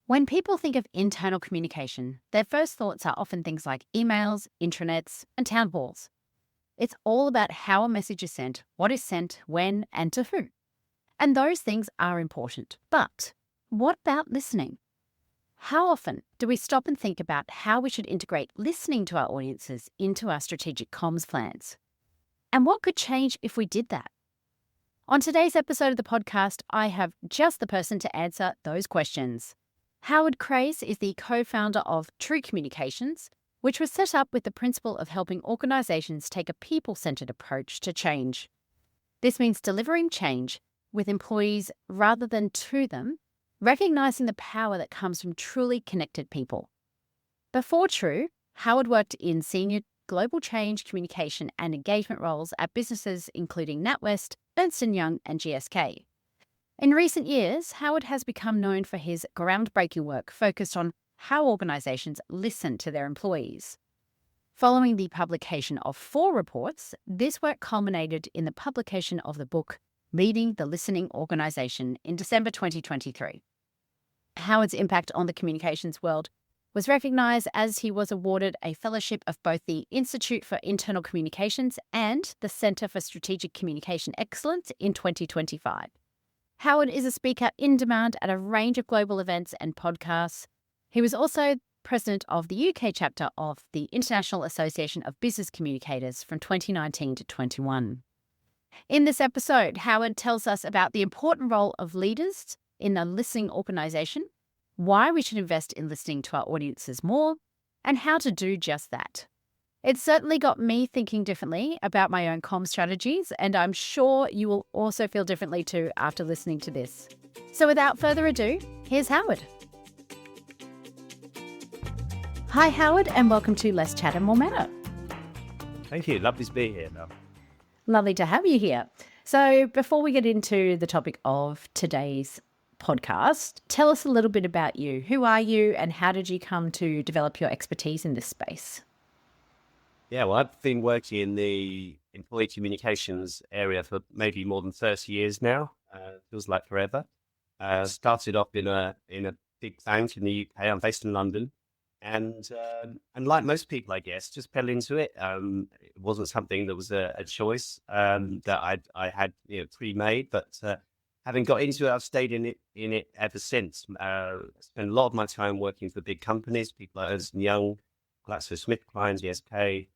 When people think of internal communication, their first thoughts are often things like emails, intranets, and town halls. It's all about how a message is sent, what is sent, when, and to who. And those things are important. But what about listening? How often do we stop and think about how we should integrate listening to our audiences into our strategic comms plans? And what could change if we did that? On today's episode of the podcast, I have just the person to answer those questions. Howard Krais is the co-founder of True Communications, which was set up with the principle of helping organisations take a people-centred approach to change. This means delivering change with employees rather than to them, recognising the power that comes from truly connected people. Before True, Howard worked in senior global change, communication and engagement roles at businesses including NatWest, Ernst & Young and GSK. In recent years, Howard has become known for his groundbreaking work focused on how organisations listen to their employees. Following the publication of 4 reports, this work culminated in the publication of the book Leading the Listening Organisation in December 2023. Howard's impact on the communications world was recognised as he was awarded a fellowship of both the Institute for Internal Communications and the Centre for Strategic Communication Excellence in 2025. Howard is a speaker in demand at a range of global events and podcasts. He was also president of the UK chapter of the International Association of Business Communicators from 2019 to 21. In this episode, Howard tells us about the important role of leaders in a listening organisation, why we should invest in listening to our audiences more, and how to do just that. It's certainly got me thinking differently about my own comm strategies, and I'm sure you will also feel differently too after listening to this. So without further ado, here's Howard. Hi, Howard, and welcome to Less Chat and More Matter. Thank you. Lovely to be here, Mel. Lovely to have you here. So before we get into the topic of today's podcast, tell us a little bit about you. Who are you and how did you come to develop your expertise in this space? Yeah, well, I've been working in the employee communications area for maybe more than 30 years now. Feels like forever. Started off in a big bank in the UK. I'm based in London. And like most people, I guess, just fell into it. It wasn't something that was a choice that I had pre-made, but having got into it, I've stayed in it ever since. Spent a lot of my time working for big companies, people like Ernst & Young, GlaxoSmithKline, GSK.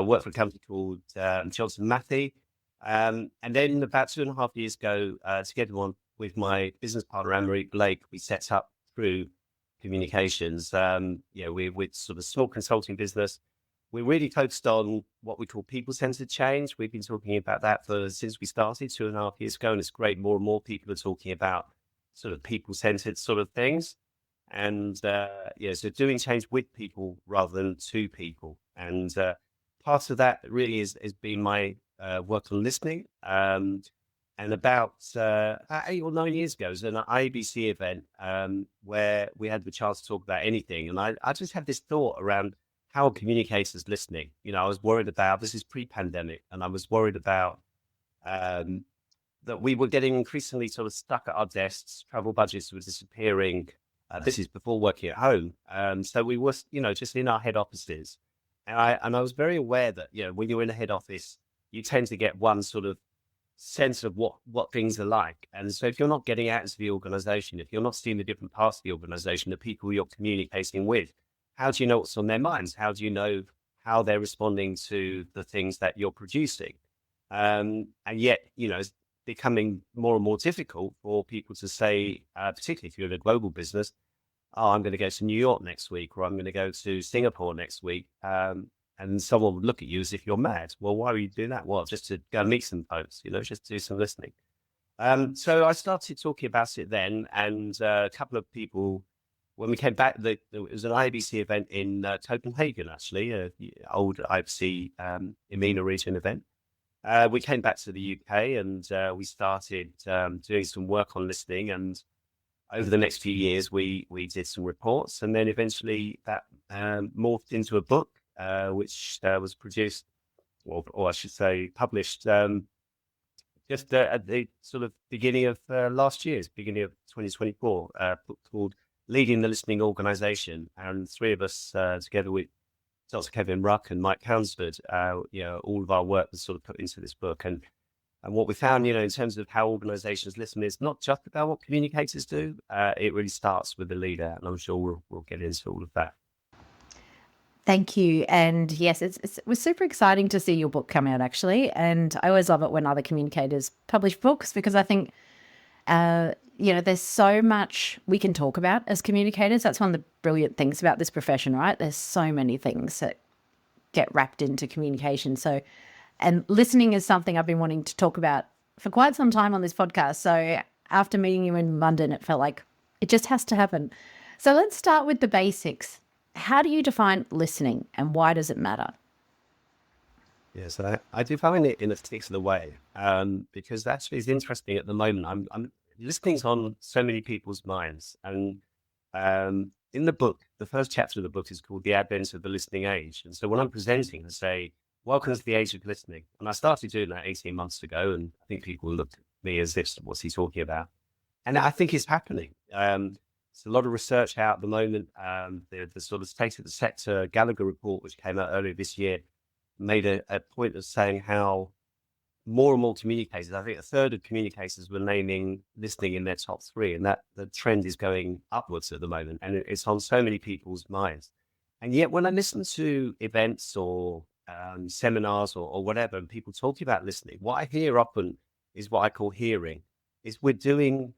Worked for a company called Johnson Matthey. And then about 2.5 years ago, together with my business partner, Anne-Marie Blake, we set up Through Communications. We're sort of a small consulting business. We're really focused on what we call people-centered change. We've been talking about that since we started 2.5 years ago, and it's great. More and more people are talking about sort of people-centered sort of things. And so doing change with people rather than to people. And part of that really has been my work on listening. And about 8 or 9 years ago, it was an IBC event where we had the chance to talk about anything. And I just had this thought around how are communicators listening? I was worried about, this is pre-pandemic, and I was worried about that we were getting increasingly sort of stuck at our desks, travel budgets were disappearing. This is before working at home. So we were, just in our head offices. And I was very aware that, when you're in a head office, you tend to get one sort of sense of what things are like. And so if you're not getting out into the organization, if you're not seeing the different parts of the organization, the people you're communicating with, how do you know what's on their minds? How do you know how they're responding to the things that you're producing? And yet, it's becoming more and more difficult for people to say, particularly if you're in a global business, oh, I'm going to go to New York next week, or I'm going to go to Singapore next week. And someone would look at you as if you're mad. Well, why are you doing that? Well, just to go and meet some folks, just do some listening. So I started talking about it then, and a couple of people, when we came back, it was an IBC event in Copenhagen, actually, an old IBC EMENA region event. We came back to the UK and we started doing some work on listening. And over the next few years, we did some reports, and then eventually that morphed into a book. Which was produced, or I should say, published just at the sort of beginning of last year, beginning of 2024, book called leading the listening organization, and three of us together with Dr. Kevin Ruck and Mike Hounsford, all of our work was sort of put into this book. And what we found, in terms of how organizations listen, is not just about what communicators do. It really starts with the leader. And I'm sure we'll get into all of that. Thank you. And yes, it was super exciting to see your book come out, actually. And I always love it when other communicators publish books, because I think, there's so much we can talk about as communicators. That's one of the brilliant things about this profession, right? There's so many things that get wrapped into communication. So, and listening is something I've been wanting to talk about for quite some time on this podcast. So after meeting you in London, it felt like it just has to happen. So let's start with the basics. How do you define listening, and why does it matter? Yes, I define it in a particular way, because actually it's interesting at the moment. I'm listening's on so many people's minds, and in the book, the first chapter of the book is called "The Advent of the Listening Age." And so when I'm presenting, I say, "Welcome to the age of listening." And I started doing that 18 months ago, and I think people looked at me as if, "What's he talking about?" And I think it's happening. There's a lot of research out at the moment. The sort of State of the Sector Gallagher report, which came out earlier this year, made a point of saying how more and more communicators, I think a third of communicators were naming listening in their top three, and that the trend is going upwards at the moment, and it's on so many people's minds. And yet when I listen to events or seminars or whatever, and people talking about listening, what I hear often is what I call hearing, is we're doing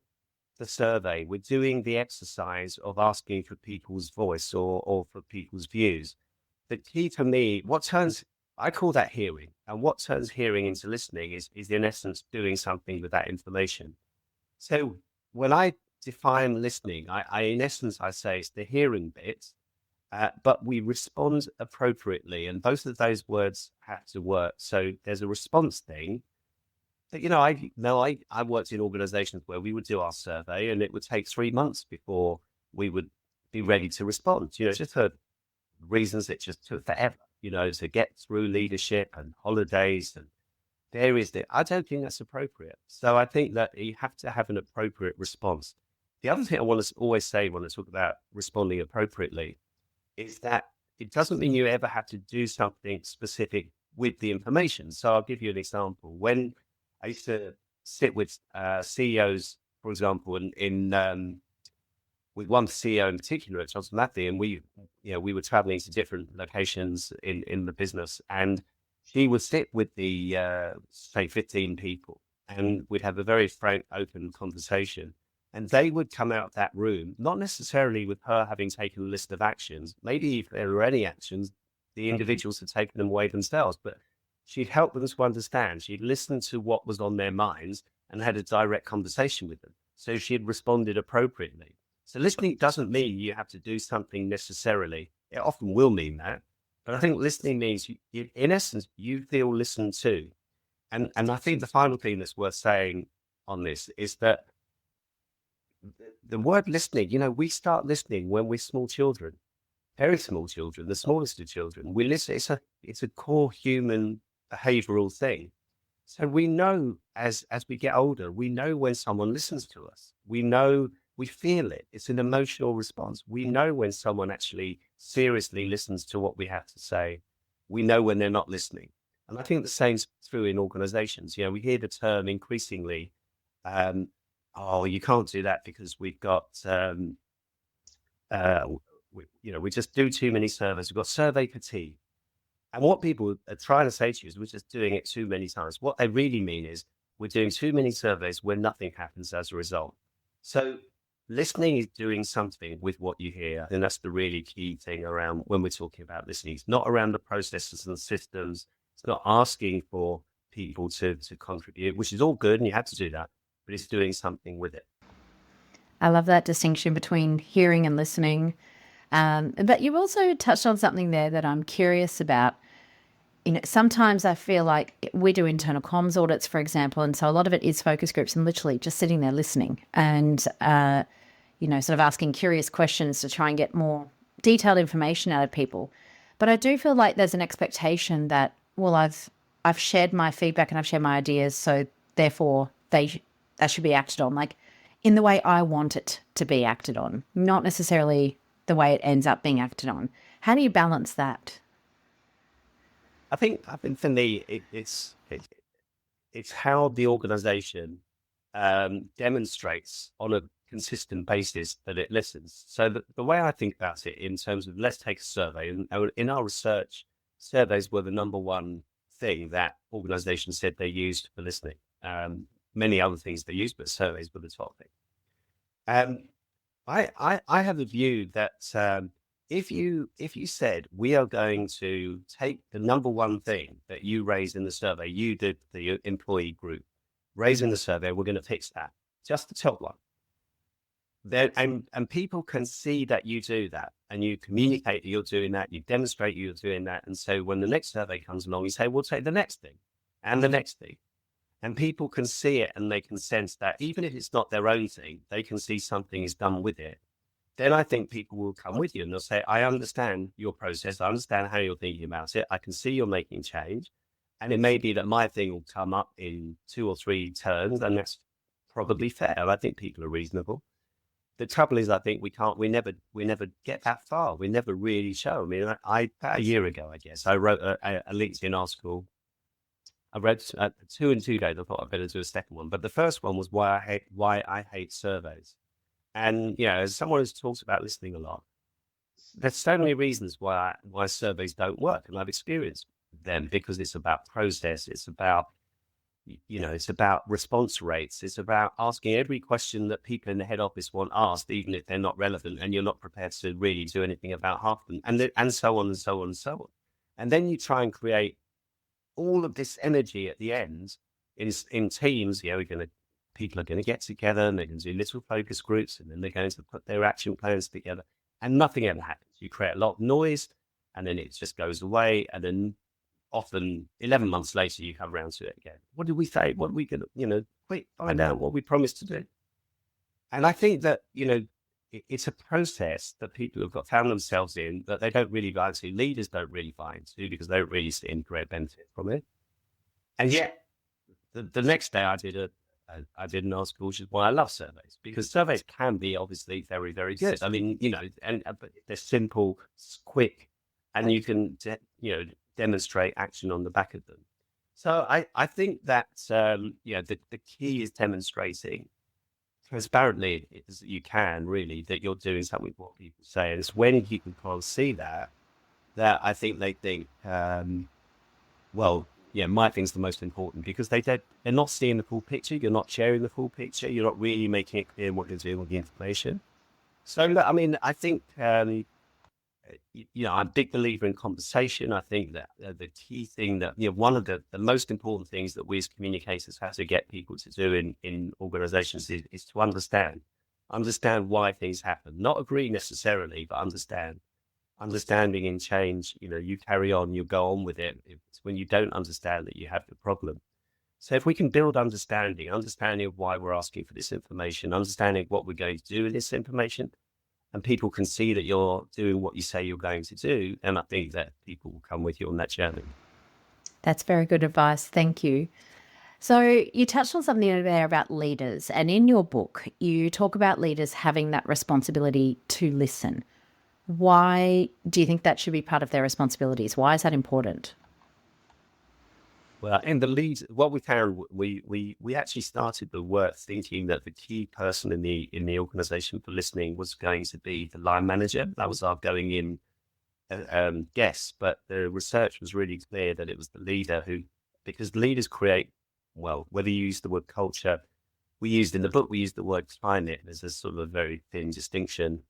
the survey, we're doing the exercise of asking for people's voice or for people's views. The key for me, I call that hearing. And what turns hearing into listening is in essence doing something with that information. So when I define listening, in essence, I say it's the hearing bit, but we respond appropriately. And both of those words have to work. So there's a response thing. But, I worked in organizations where we would do our survey and it would take 3 months before we would be ready to respond, just for reasons that just took forever, to get through leadership and holidays and various things. I don't think that's appropriate. So I think that you have to have an appropriate response. The other thing I want to always say when I talk about responding appropriately is that it doesn't mean you ever have to do something specific with the information. So I'll give you an example. When I used to sit with CEOs, for example, with one CEO in particular at Johnson Matthey, and we were traveling to different locations in the business, and she would sit with the say 15 people, and we'd have a very frank, open conversation. And they would come out of that room, not necessarily with her having taken a list of actions. Maybe if there were any actions, the individuals had taken them away themselves, but she'd help them to understand. She'd listened to what was on their minds and had a direct conversation with them. So she had responded appropriately. So listening doesn't mean you have to do something necessarily. It often will mean that. But I think listening means, in essence, you feel listened to. And I think the final thing that's worth saying on this is that the word listening, we start listening when we're small children, very small children, the smallest of children. We listen. It's a core human behavioral thing. So we know as we get older, we know when someone listens to us. We feel it. It's an emotional response. We know when someone actually seriously listens to what we have to say. We know when they're not listening. And I think the same's true in organizations. We hear the term increasingly, oh, you can't do that because we've got, we just do too many surveys. We've got survey fatigue. And what people are trying to say to you is we're just doing it too many times. What they really mean is we're doing too many surveys where nothing happens as a result. So listening is doing something with what you hear. And that's the really key thing around when we're talking about listening. It's not around the processes and systems. It's not asking for people to contribute, which is all good, and you have to do that, but it's doing something with it. I love that distinction between hearing and listening. But you also touched on something there that I'm curious about. Sometimes I feel like we do internal comms audits, for example, and so a lot of it is focus groups and literally just sitting there listening and, sort of asking curious questions to try and get more detailed information out of people. But I do feel like there's an expectation that, well, I've shared my feedback and I've shared my ideas, so therefore that should be acted on. Like, in the way I want it to be acted on, not necessarily the way it ends up being acted on. How do you balance that? I think for me, it's how the organization demonstrates on a consistent basis that it listens. So the way I think about it in terms of let's take a survey, and in our research, surveys were the number one thing that organizations said they used for listening. Many other things they used, but surveys were the top thing. Um, I have a view that if you said we are going to take the number one thing that you raised in the survey, you did the employee group raised in the survey, we're going to fix that, just the top one. Then and people can see that you do that, and you communicate that you're doing that, you demonstrate you're doing that, and so when the next survey comes along, you say we'll take the next thing and the next thing. And people can see it and they can sense that even if it's not their own thing, they can see something is done with it. Then I think people will come with you and they'll say, I understand your process. I understand how you're thinking about it. I can see you're making change. And it may be that my thing will come up in 2 or 3 turns, and that's probably fair. I think people are reasonable. The trouble is, I think we never get that far. We never really show. I mean, about a year ago, I guess, I wrote a LinkedIn article. I read 2 in 2 days. I thought I'd better do a second one. But the first one was why I hate surveys. And as someone who's talked about listening a lot, there's so many reasons why surveys don't work, and I've experienced them because it's about process. It's about it's about response rates. It's about asking every question that people in the head office want asked, even if they're not relevant, and you're not prepared to really do anything about half of them, and so on and so on and so on. And then you try and create all of this energy at the end in teams. People are going to get together and they're going to do little focus groups, and then they're going to put their action plans together, and nothing ever happens. You create a lot of noise, and then it just goes away, and then often 11 months later you come around to it again. What did we say? What are we going to find out what we promised to do? And I think that it's a process that people have found themselves in that they don't really buy into. Leaders don't really buy into because they don't really see any great benefit from it. And yet, the next day I did an article, which is why I love surveys, because surveys can be obviously very, very good. I mean, but they're simple, quick, and you can demonstrate action on the back of them. So I think that the key is demonstrating transparently as you can, really, that you're doing something with what people say. And it's when people can't see that I think they think, my thing's the most important, because they're not seeing the full picture. You're not sharing the full picture. You're not really making it clear what you're doing with the information. So, look, I mean, I think, I'm a big believer in conversation. I think that the key thing that, one of the most important things that we as communicators have to get people to do in organizations is to understand why things happen. Not agree necessarily, but understand. Understanding in change, you carry on, you go on with it. It's when you don't understand that you have the problem. So if we can build understanding of why we're asking for this information, understanding what we're going to do with this information, and people can see that you're doing what you say you're going to do, and I think that people will come with you on that journey. That's very good advice. Thank you. So you touched on something there about leaders, and in your book, you talk about leaders having that responsibility to listen. Why do you think that should be part of their responsibilities? Why is that important? Well, in the lead, what we found, we actually started the work thinking that the key person in the organization for listening was going to be the line manager. That was our going in guess, but the research was really clear that it was the leader because leaders create, whether you use the word culture, we used the word climate. There's a sort of a very thin distinction.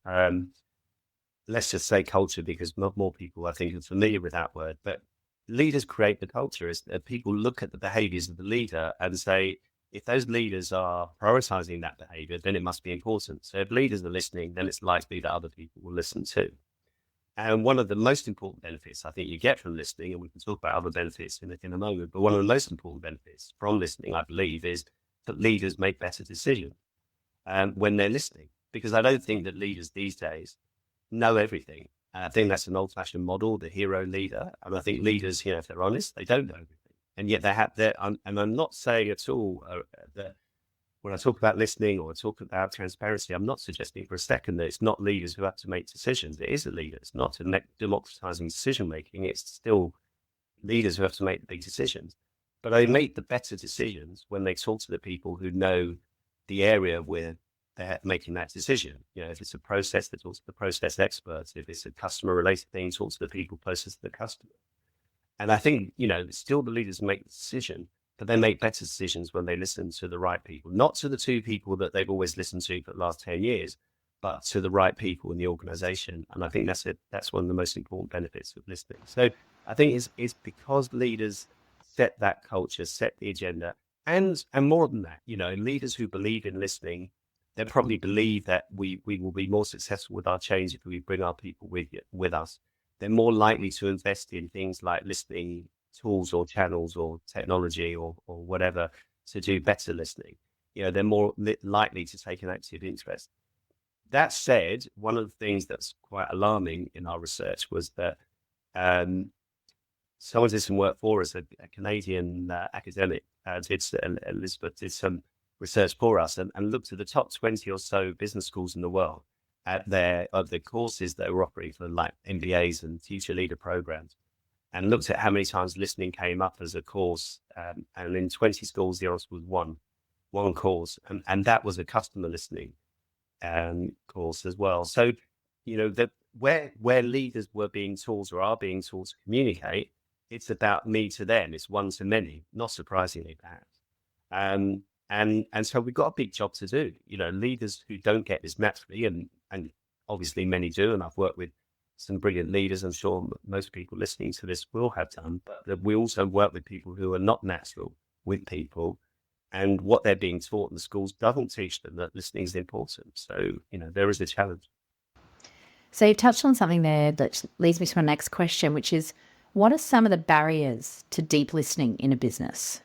Let's just say culture, because more people, I think, are familiar with that word. But leaders create the culture. People look at the behaviors of the leader and say, if those leaders are prioritizing that behavior, then it must be important. So if leaders are listening, then it's likely that other people will listen too. And one of the most important benefits I think you get from listening, and we can talk about other benefits in a moment, but one of the most important benefits from listening, I believe, is that leaders make better decisions when they're listening. Because I don't think that leaders these days know everything. I think that's an old-fashioned model, the hero leader. And I think leaders, if they're honest, they don't know everything. And yet they have and I'm not saying at all that when I talk about listening or I talk about transparency, I'm not suggesting for a second that it's not leaders who have to make decisions. It is the leaders, not democratizing decision making. It's still leaders who have to make the big decisions. But they make the better decisions when they talk to the people who know the area where they're making that decision. You know, if it's a process, they talk to the process experts. If it's a customer related thing, talk to the people closest to the customer. And I think, you know, still the leaders make the decision, but they make better decisions when they listen to the right people, not to the two people that they've always listened to for the last 10 years, but to the right people in the organization. And I think that's it. That's one of the most important benefits of listening. So I think it's because leaders set that culture, set the agenda, and more than that, you know, leaders who believe in listening, they probably believe that we will be more successful with our change if we bring our people with us. They're more likely to invest in things like listening tools or channels or technology or whatever to do better listening. You know, they're more likely to take an active interest. That said, one of the things that's quite alarming in our research was that someone did some work for us, a Canadian academic, Elizabeth did some research for us and looked at the top 20 or so business schools in the world at the courses that were offering for like MBAs and future leader programs, and looked at how many times listening came up as a course. And in 20 schools, the answer was one course, and that was a customer listening course as well. So, you know, that where leaders were being taught or are being taught to communicate, it's about me to them. It's one to many, not surprisingly, perhaps. And so we've got a big job to do. You know, leaders who don't get this naturally, and obviously many do, and I've worked with some brilliant leaders. I'm sure most people listening to this will have done, but we also work with people who are not natural with people, and what they're being taught in the schools doesn't teach them that listening is important. So, you know, there is a challenge. So you've touched on something there that leads me to my next question, which is, what are some of the barriers to deep listening in a business?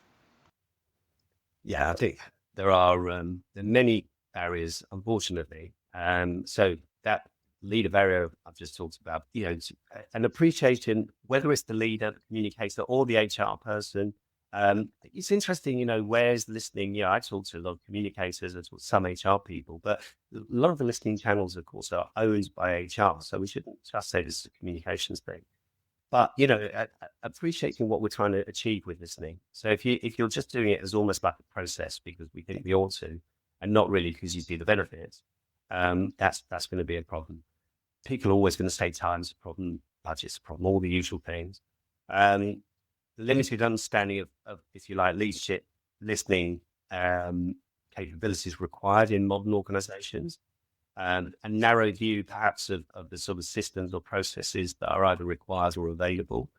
Yeah, I think there are many barriers, unfortunately. So that leader barrier I've just talked about, you know, an appreciation, whether it's the leader, the communicator, or the HR person. It's interesting, you know, where's listening? You know, I talk to a lot of communicators, I talk to some HR people, but a lot of the listening channels, of course, are owned by HR. So we shouldn't just say this is a communications thing. But, you know, appreciating what we're trying to achieve with listening. So if you're just doing it as almost like a process because we think we ought to, and not really because you see the benefits, that's going to be a problem. People are always going to say time's a problem, budget's a problem, all the usual things. Limited understanding of, if you like, leadership, listening capabilities required in modern organizations. A narrow view, perhaps, of the sort of systems or processes that are either required or available,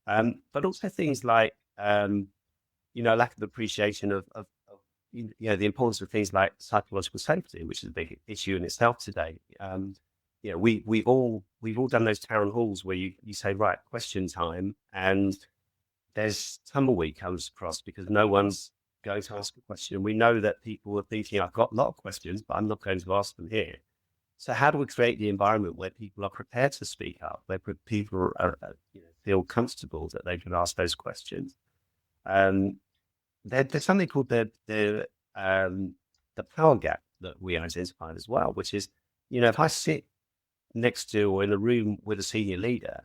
but also things like, you know, lack of appreciation of you know, the importance of things like psychological safety, which is a big issue in itself today. You know, we've all done those town halls where you say, right, question time, and there's tumbleweed comes across because no one's going to ask a question. We know that people are thinking, I've got a lot of questions, but I'm not going to ask them here. So how do we create the environment where people are prepared to speak up, where people are, you know, feel comfortable that they can ask those questions? There's something called the power gap that we identified as well, which is, you know, if I sit next to or in a room with a senior leader,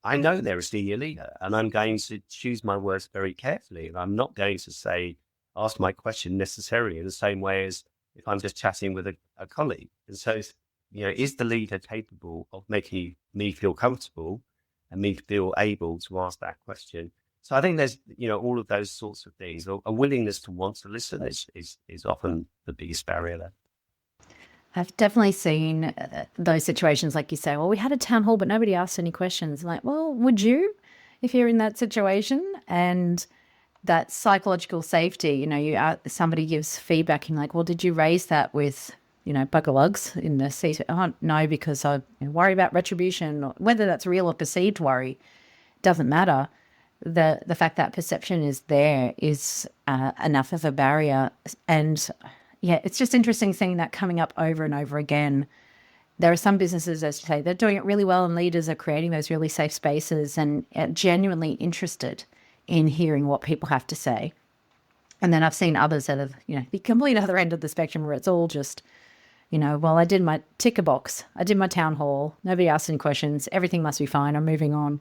I know they're a senior leader, and I'm going to choose my words very carefully. And I'm not going to ask my question necessarily in the same way as if I'm just chatting with a colleague. And so, you know, is the leader capable of making me feel comfortable and me feel able to ask that question? So I think there's, you know, all of those sorts of things. A willingness to want to listen is often the biggest barrier there. I've definitely seen those situations, like you say, well, we had a town hall, but nobody asked any questions. Like, well, would you, if you're in that situation? And that psychological safety, you know, somebody gives feedback and like, well, did you raise that with, you know, Bugalugs in the seat? Oh, no, because I worry about retribution, or whether that's real or perceived worry, doesn't matter. The fact that perception is there is enough of a barrier. And yeah, it's just interesting seeing that coming up over and over again. There are some businesses, as you say, they're doing it really well, and leaders are creating those really safe spaces and are genuinely interested in hearing what people have to say. And then I've seen others that have, the complete other end of the spectrum where it's all just, well, I did my ticker box, I did my town hall, nobody asked any questions, everything must be fine, I'm moving on.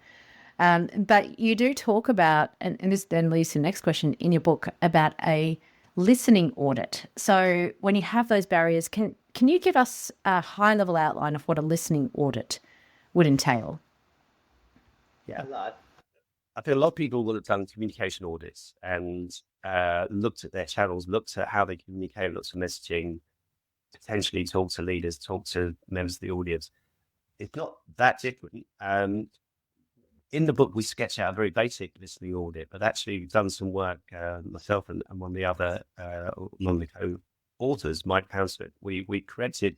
But you do talk about, and this then leads to the next question in your book, about a listening audit. So when you have those barriers, can you give us a high-level outline of what a listening audit would entail? Yeah, I think a lot of people will have done communication audits and looked at their channels, looked at how they communicate, looked at messaging, potentially talk to leaders, talk to members of the audience. It's not that different. In the book, we sketch out a very basic listening audit, but actually we've done some work, myself and one of the other, one of the co-authors, Mike Pouncett, we created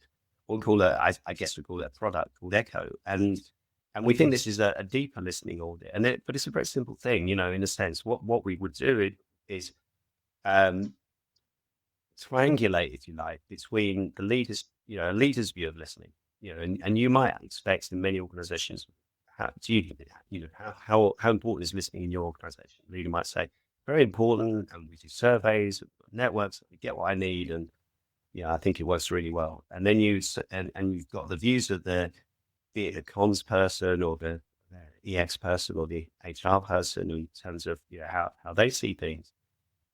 what we call I guess we call it a product called Echo. And we think this is a deeper listening audit. But it's a very simple thing, in a sense. What we would do is triangulate, if you like, between the leaders, a leader's view of listening, and you might expect in many organizations, how important is listening in your organization? The leader might say, very important, and we do surveys, networks, we get what I need, and I think it works really well. And then you've got the views of be it the comms person or the EX person or the HR person in terms of how they see things.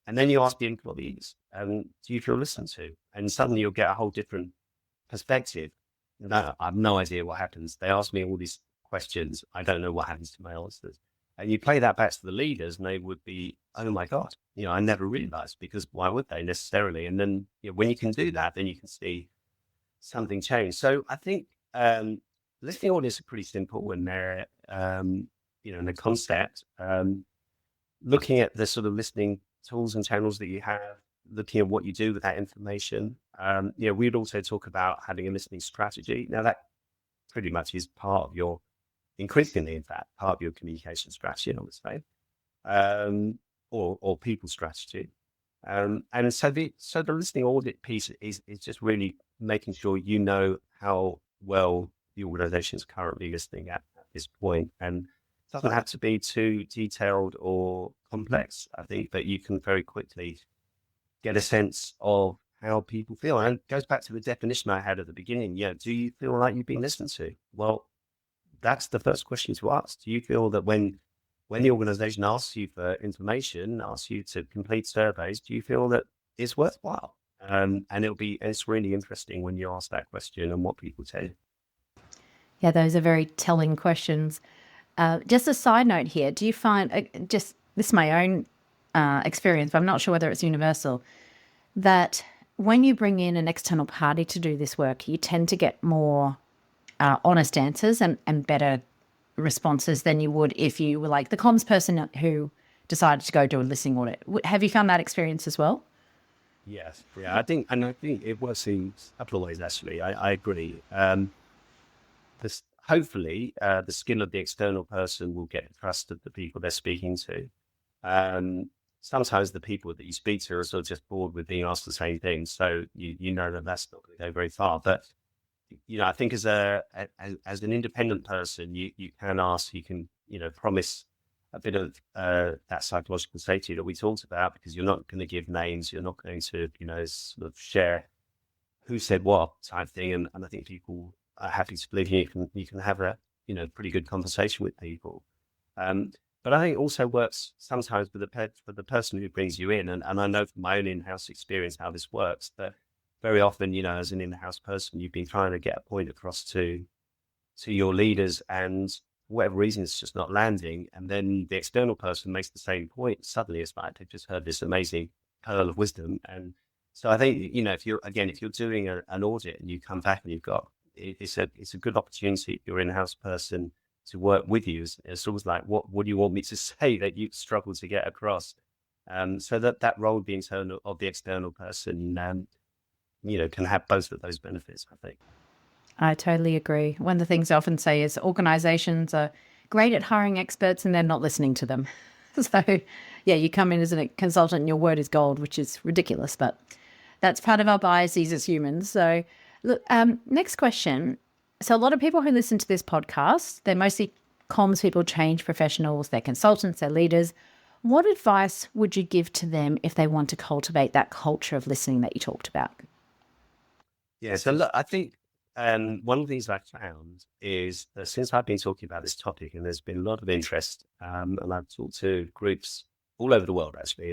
And then you ask the employees, do you feel listened to? And suddenly you'll get a whole different perspective. No, I have no idea what happens. They ask me all these questions. I don't know what happens to my answers. And you play that back to the leaders and they would be, oh my God, I never realized, because why would they necessarily? And then when you can do that, then you can see something change. So I think listening audits are pretty simple when they're, in the concept, looking at the sort of listening tools and channels that you have, looking at what you do with that information. We'd also talk about having a listening strategy. Now that pretty much is part of your, increasingly in fact, part of your communication strategy, I would say, or people strategy. And so the listening audit piece is just really making sure how well the organization is currently listening at this point. And it doesn't have to be too detailed or complex. I think that you can very quickly get a sense of how people feel. And it goes back to the definition I had at the beginning. Do you feel like you've been listened to? Well, that's the first question to ask. Do you feel that when the organization asks you for information, asks you to complete surveys, do you feel that it's worthwhile? And it's really interesting when you ask that question and what people tell you. Yeah, those are very telling questions. Just a side note here, do you find, this is my own experience, but I'm not sure whether it's universal, that when you bring in an external party to do this work, you tend to get more honest answers and better responses than you would if you were like the comms person who decided to go do a listening audit. Have you found that experience as well? Yes. Yeah, I think it works in a couple of ways, actually. I agree. Hopefully, the skill of the external person will get the trust of the people they're speaking to. Sometimes the people that you speak to are sort of just bored with being asked the same thing. So you know that that's not going to go very far. But, I think as an independent person, you can ask, you can, promise a bit of that psychological safety that we talked about, because you're not going to give names. You're not going to, sort of share who said what type thing. And I think people are happy to believe you can have a, pretty good conversation with people. But I think it also works sometimes for the person who brings you in. And I know from my own in-house experience how this works, that very often, as an in-house person, you've been trying to get a point across to your leaders, and for whatever reason, it's just not landing. And then the external person makes the same point. Suddenly it's like they've just heard this amazing pearl of wisdom. And so I think, if you're doing an audit and you come back and you've got, it's a good opportunity if you're an in-house person to work with you. It's always like, what do you want me to say that you struggle to get across? So that role of the external person, can have both of those benefits, I think. I totally agree. One of the things I often say is organizations are great at hiring experts and they're not listening to them. So yeah, you come in as a consultant and your word is gold, which is ridiculous, but that's part of our biases as humans. So look, next question. So a lot of people who listen to this podcast, they're mostly comms people, change professionals, they're consultants, they're leaders. What advice would you give to them if they want to cultivate that culture of listening that you talked about? Yeah, so look, I think one of the things I've found is that since I've been talking about this topic, and there's been a lot of interest, and I've talked to groups all over the world actually,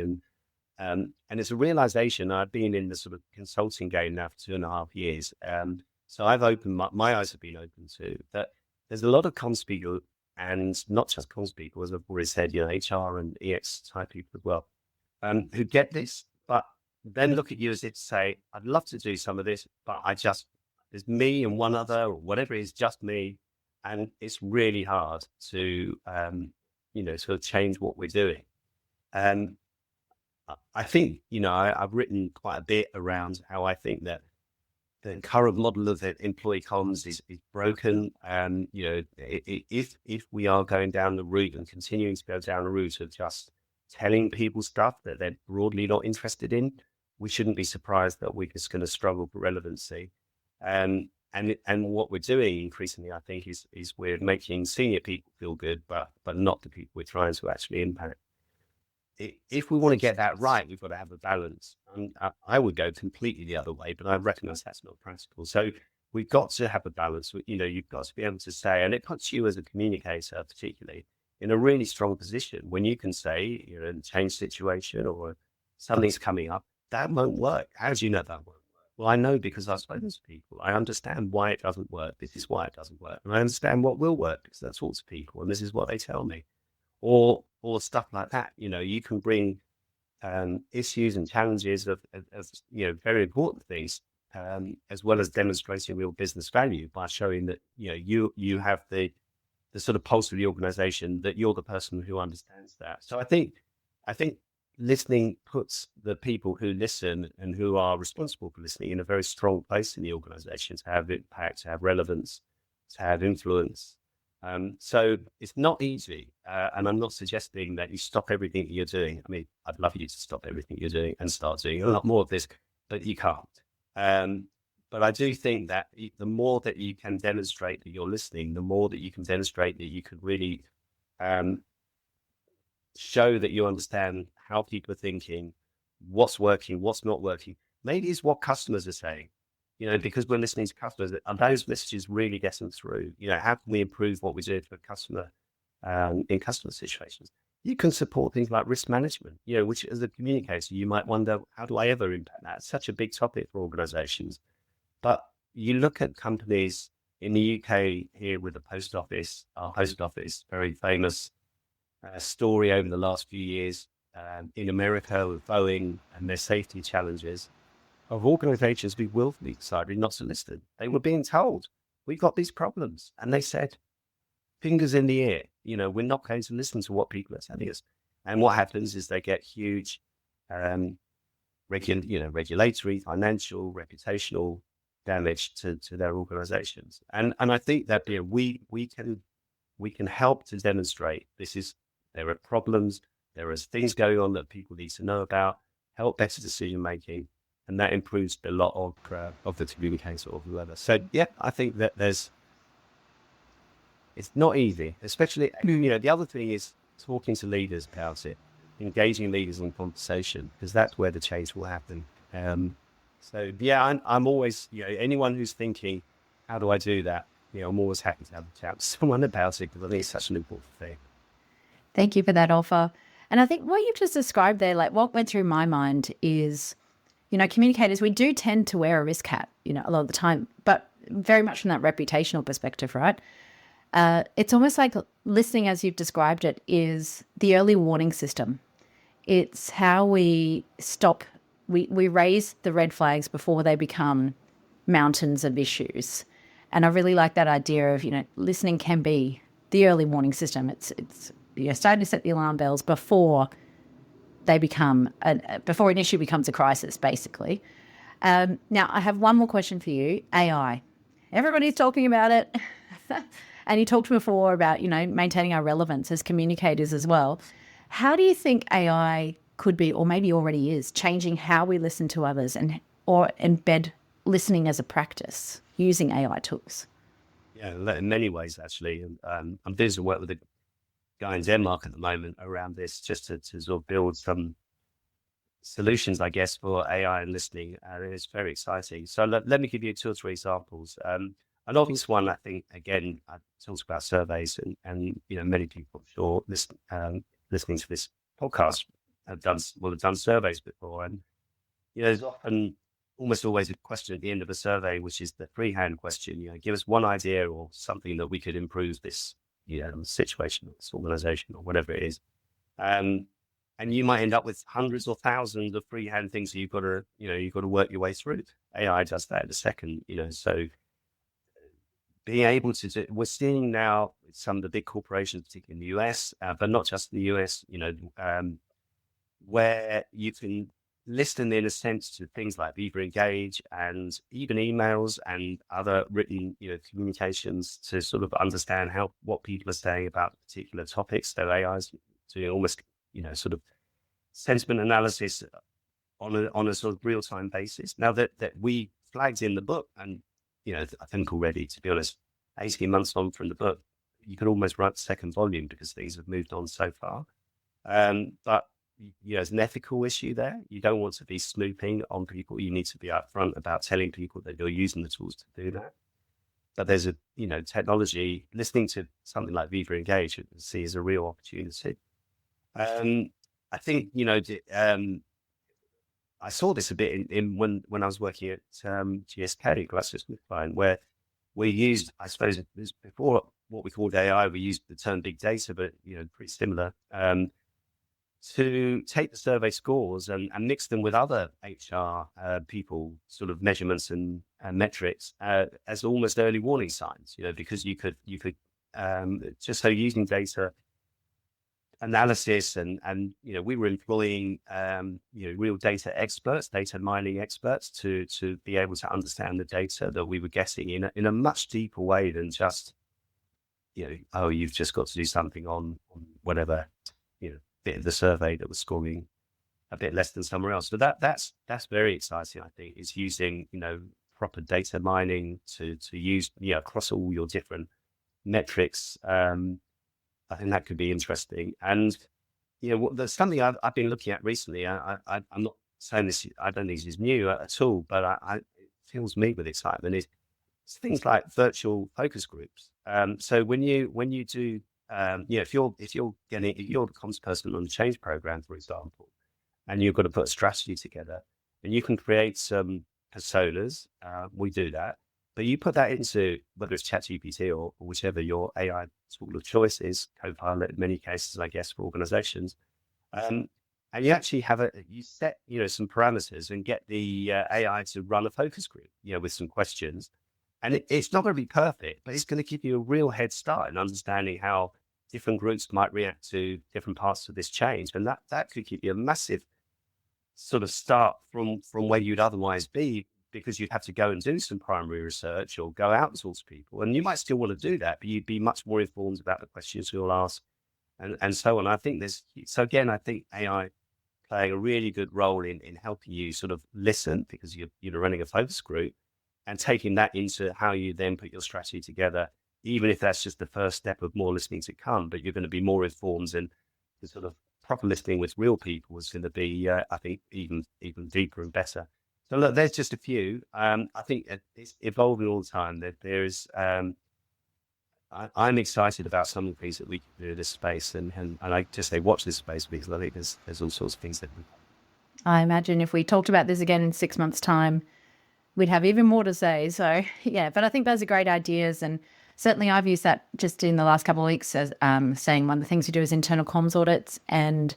and it's a realization. I've been in the sort of consulting game now for 2.5 years, so I've opened my eyes have been open to that. There's a lot of comms people, and not just comms people, as I've already said, HR and EX type people as well, who get this, but then look at you as if to say, I'd love to do some of this, but there's me and one other or whatever it is, just me. And it's really hard to, sort of change what we're doing. And I think, I've written quite a bit around how I think that the current model of the employee comms is broken. And, if we are going down the route and continuing to go down the route of just telling people stuff that they're broadly not interested in, we shouldn't be surprised that we're just going to struggle for relevancy. And what we're doing increasingly, I think, is we're making senior people feel good, but not the people we're trying to actually impact. If we want to get that right, we've got to have a balance. And I would go completely the other way, but I recognize that's not practical. So we've got to have a balance. You've got to be able to say, and it puts you as a communicator, particularly, in a really strong position when you can say, you're in a change situation or something's coming up, that won't work. How do you know that won't work? Well, I know because I've spoken to people. I understand why it doesn't work. This is why it doesn't work. And I understand what will work because I talk to people and this is what they tell me. Or stuff like that. You can bring issues and challenges of very important things, as well as demonstrating real business value by showing that, you have the sort of pulse of the organization, that you're the person who understands that. So I think listening puts the people who listen and who are responsible for listening in a very strong place in the organization to have impact, to have relevance, to have influence. So it's not easy. And I'm not suggesting that you stop everything that you're doing. I mean, I'd love you to stop everything you're doing and start doing a lot more of this, but you can't. But I do think that the more that you can demonstrate that you're listening, the more that you can demonstrate that you can really show that you understand how people are thinking, what's working, what's not working. Maybe it's what customers are saying, because we're listening to customers. Are those messages really getting through? How can we improve what we do for customer in customer situations? You can support things like risk management, which as a communicator, you might wonder, how do I ever impact that? It's such a big topic for organizations. But you look at companies in the UK here with the post office, our post office, very famous story over the last few years, in America with Boeing and their safety challenges of organizations who willfully decided not to listen. They were being told, we've got these problems. And they said, fingers in the air, we're not going to listen to what people are telling us. And what happens is they get huge regulatory, financial, reputational damage to their organizations. And I think that we can help to demonstrate there are problems, there are things going on that people need to know about, help better decision making, and that improves a lot of the communicator or whoever. So yeah, I think that it's not easy, especially the other thing is talking to leaders about it, engaging leaders in conversation, because that's where the change will happen. So yeah, I'm always, anyone who's thinking, how do I do that? I'm always happy to have a chat with someone about it, because I think it's such an important thing. Thank you for that offer. And I think what you've just described there, like what went through my mind is, communicators, we do tend to wear a risk hat, a lot of the time, but very much from that reputational perspective, right? It's almost like listening, as you've described it, is the early warning system. It's how we stop, we raise the red flags before they become mountains of issues. And I really like that idea of, listening can be the early warning system. It's starting to set the alarm bells before they become, before an issue becomes a crisis, basically. Now, I have one more question for you. AI. Everybody's talking about it. And you talked before about, maintaining our relevance as communicators as well. How do you think AI could be, or maybe already is, changing how we listen to others or embed listening as a practice using AI tools? Yeah, in many ways, actually. I'm doing some work with guy in Denmark at the moment around this, just to sort of build some solutions, I guess, for AI and listening. And it's very exciting. So let me give you 2 or 3 examples. An obvious one, I think, again, I talked about surveys, and many people, I'm sure, listening to this podcast have done surveys before. And there's often almost always a question at the end of a survey, which is the freehand question. Give us one idea or something that we could improve this situation, this organization, or whatever it is. And you might end up with hundreds or thousands of freehand things that you've got to work your way through. AI does that in a second, so being able to do, we're seeing now some of the big corporations, particularly in the US, but not just in the US, where you can listen in a sense to things like Viva Engage and even emails and other written, communications to sort of understand what people are saying about particular topics. So AI is doing almost, sort of sentiment analysis on a sort of real-time basis. Now that we flagged in the book, and I think already, to be honest, 18 months on from the book, you could almost write the second volume because things have moved on so far. But there's an ethical issue there. You don't want to be snooping on people. You need to be upfront about telling people that you're using the tools to do that. But there's a technology, listening to something like Viva Engage, you can see as a real opportunity. I think I saw this a bit in when I was working at GSK, GlaxoSmithKline, where we used, I suppose, it was before what we called AI, we used the term big data, but pretty similar, to take the survey scores and mix them with other HR people sort of measurements and metrics as almost early warning signs, because you could just so using data analysis and we were employing real data experts, data mining experts to be able to understand the data that we were getting in a much deeper way than just you've just got to do something on whatever bit of the survey that was scoring a bit less than somewhere else. So that's very exciting. I think is using proper data mining to use across all your different metrics. I think that could be interesting. And, there's something I've been looking at recently. I'm not saying this, I don't think this is new at all, but it fills me with excitement. It's things like virtual focus groups. So when you do, if you're the comms person on the change program, for example, and you've got to put a strategy together, and you can create some personas, we do that. But you put that into whether it's ChatGPT or whichever your AI tool of choice is, Copilot in many cases, I guess, for organizations. And you actually you set, some parameters and get the AI to run a focus group, with some questions. And it's not going to be perfect, but it's going to give you a real head start in understanding how different groups might react to different parts of this change. And that could give you a massive sort of start from where you'd otherwise be, because you'd have to go and do some primary research or go out and talk to people. And you might still want to do that, but you'd be much more informed about the questions you'll ask and so on. I think I think AI playing a really good role in helping you sort of listen, because you're running a focus group, and taking that into how you then put your strategy together, even if that's just the first step of more listening to come, but you're going to be more informed, and the sort of proper listening with real people is going to be, I think, even deeper and better. So look, there's just a few. I think it's evolving all the time. I'm excited about some of the things that we can do in this space, and I just say watch this space, because I think there's all sorts of things that. I imagine if we talked about this again in 6 months' time, we'd have even more to say. So yeah, but I think those are great ideas, and certainly I've used that just in the last couple of weeks as saying one of the things we do is internal comms audits, and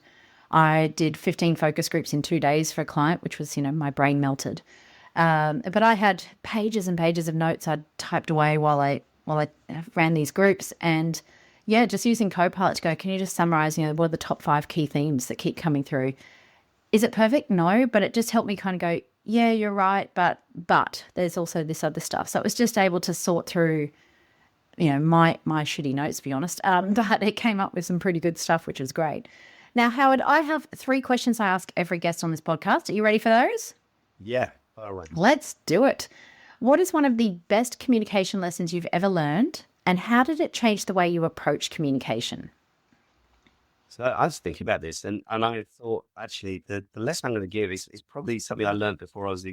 I did 15 focus groups in 2 days for a client, which was, my brain melted. But I had pages and pages of notes I'd typed away while I ran these groups. And yeah, just using Copilot to go, can you just summarize, what are the top 5 key themes that keep coming through? Is it perfect? No, but it just helped me kind of go, yeah, you're right. But there's also this other stuff. So it was just able to sort through, my shitty notes, to be honest. But it came up with some pretty good stuff, which is great. Now, Howard, I have 3 questions I ask every guest on this podcast. Are you ready for those? Yeah, all right. Let's do it. What is one of the best communication lessons you've ever learned, and how did it change the way you approach communication? So I was thinking about this, and I thought actually the lesson I'm going to give is probably something I learned before I was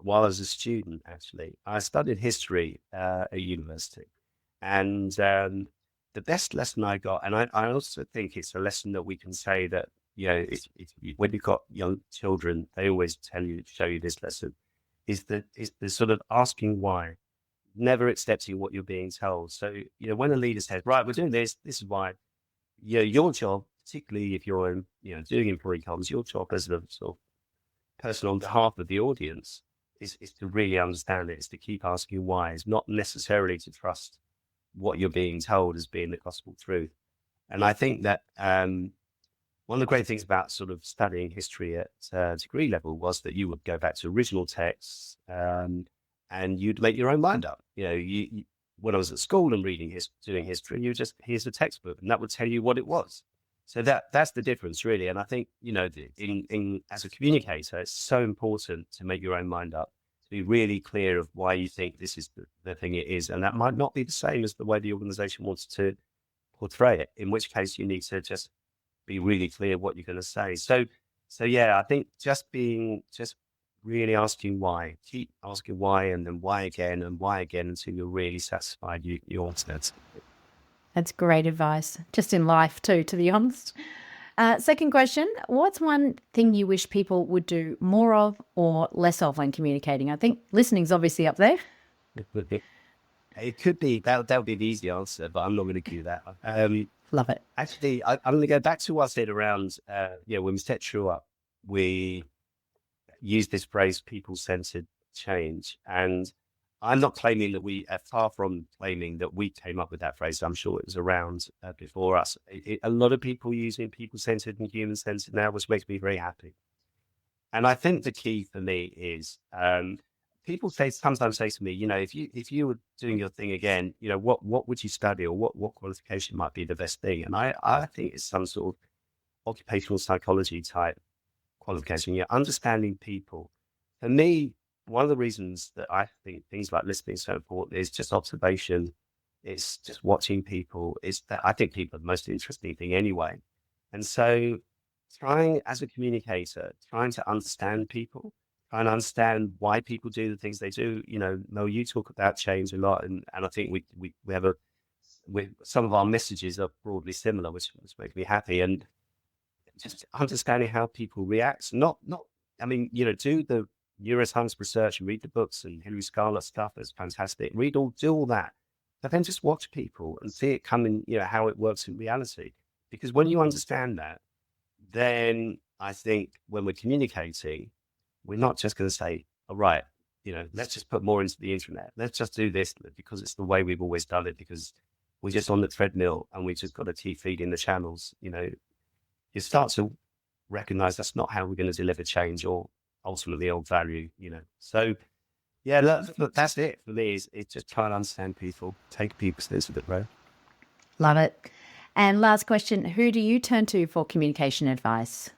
while I was a student. Actually, I studied history at university, and the best lesson I got, and I also think it's a lesson that we can say that when you've got young children, they always show you this lesson, is the sort of asking why, never accepting what you're being told. So when a leader says, right, we're doing this is why. Your job, particularly if you're doing employee comms, your job as a sort of person on behalf of the audience is to really understand it, is to keep asking why. It's not necessarily to trust what you're being told as being the gospel truth. And I think that one of the great things about sort of studying history at degree level was that you would go back to original texts, and you'd make your own mind up. When I was at school and doing history, you just, here's a textbook, and that would tell you what it was. So that's the difference, really. And I think, in as a communicator, it's so important to make your own mind up, to be really clear of why you think this is the thing it is. And that might not be the same as the way the organization wants to portray it, in which case you need to just be really clear what you're going to say. So yeah, I think just really asking why, keep asking why, and then why again and why again until you're really satisfied you answered. That's great advice, just in life too, to be honest. Second question, what's one thing you wish people would do more of or less of when communicating? I think listening's obviously up there. It could be, that would be the easy answer, but I'm not going to do that. Love it. Actually, I'm going to go back to what I said around, when we set True Up, we use this phrase, people-centered change. And I'm not claiming that far from claiming that we came up with that phrase. I'm sure it was around before us. A lot of people using people-centered and human-centered now, which makes me very happy. And I think the key for me is, people sometimes say to me, if you were doing your thing again, what would you study, or what qualification might be the best thing? And I think it's some sort of occupational psychology type qualification, understanding people. For me, one of the reasons that I think things like listening is so important is just observation. It's just watching people. It's that I think people are the most interesting thing anyway. And so trying as a communicator, trying to understand people, trying to understand why people do the things they do. Mel, you talk about change a lot, and I think we have some of our messages are broadly similar, which makes me happy. And just understanding how people react, do the neuroscience research and read the books and Hilary Scarlett stuff. That's fantastic. Do all that, but then just watch people and see it coming, how it works in reality. Because when you understand that, then I think when we're communicating, we're not just going to say, all right, let's just put more into the internet. Let's just do this because it's the way we've always done it, because we're just on the treadmill and we just got to keep feeding the channels. You start to recognize that's not how we're going to deliver change or ultimately old value, So yeah, look, that's it for me. It's just trying to understand people, take people steps a bit, right? Love it. And last question, who do you turn to for communication advice?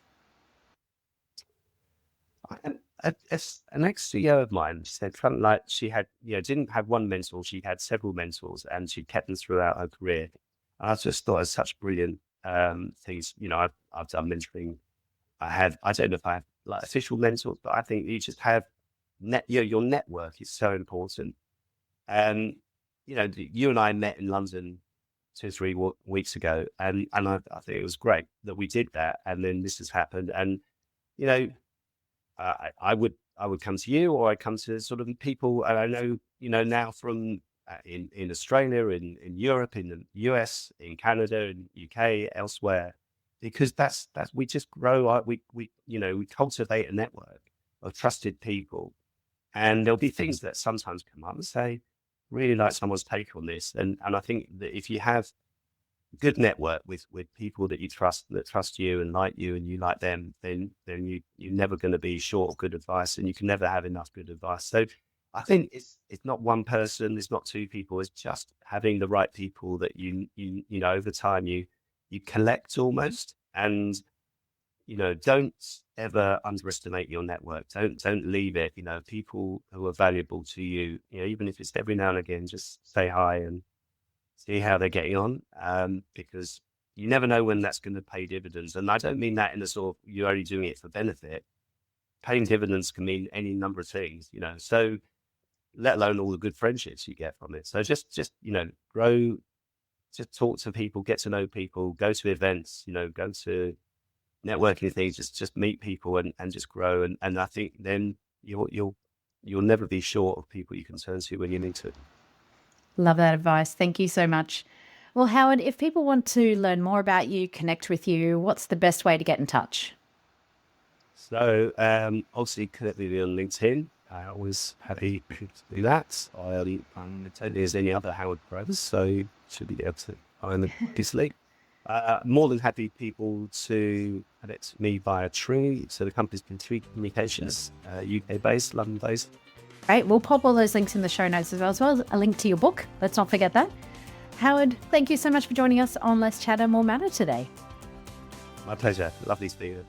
An ex-CEO of mine said something like she had, didn't have one mentor, she had several mentors, and she kept them throughout her career. And I just thought it was such brilliant things. I've done mentoring. I don't know if I have like official mentors, but I think you just have your network is so important. And you and I met in London 2 or 3 weeks ago, and I think it was great that we did that. And then this has happened, and I would come to you, or I come to sort of people, and I know now from in Australia, in Europe, in the US, in Canada, in UK, elsewhere, because that's we just grow. We cultivate a network of trusted people, and there'll be things that sometimes come up and say, really like someone's take on this, and I think that if you have a good network with people that you trust, that trust you and you like them, then you're never going to be short of good advice, and you can never have enough good advice. So I think it's not one person, it's not 2 people, it's just having the right people that you over time you collect almost. And don't ever underestimate your network. Don't leave it. People who are valuable to you, even if it's every now and again, just say hi and see how they're getting on. Because you never know when that's going to pay dividends. And I don't mean that in the sort of you're only doing it for benefit. Paying dividends can mean any number of things, so let alone all the good friendships you get from it. So just grow, just talk to people, get to know people, go to events, go to networking things, just meet people and just grow. And I think then you'll never be short of people you can turn to when you need to. Love that advice. Thank you so much. Well, Howard, if people want to learn more about you, connect with you, what's the best way to get in touch? So obviously connect with me on LinkedIn. I'm always happy to do that. I'm totally as any other Howard Krais, so you should be able to find them easily. More than happy people to connect me via Tree. So the company's been Tree Communications, UK-based, London-based. Great. We'll pop all those links in the show notes as well as a link to your book. Let's not forget that. Howard, thank you so much for joining us on Less Chatter, More Matter today. My pleasure. Lovely speaking.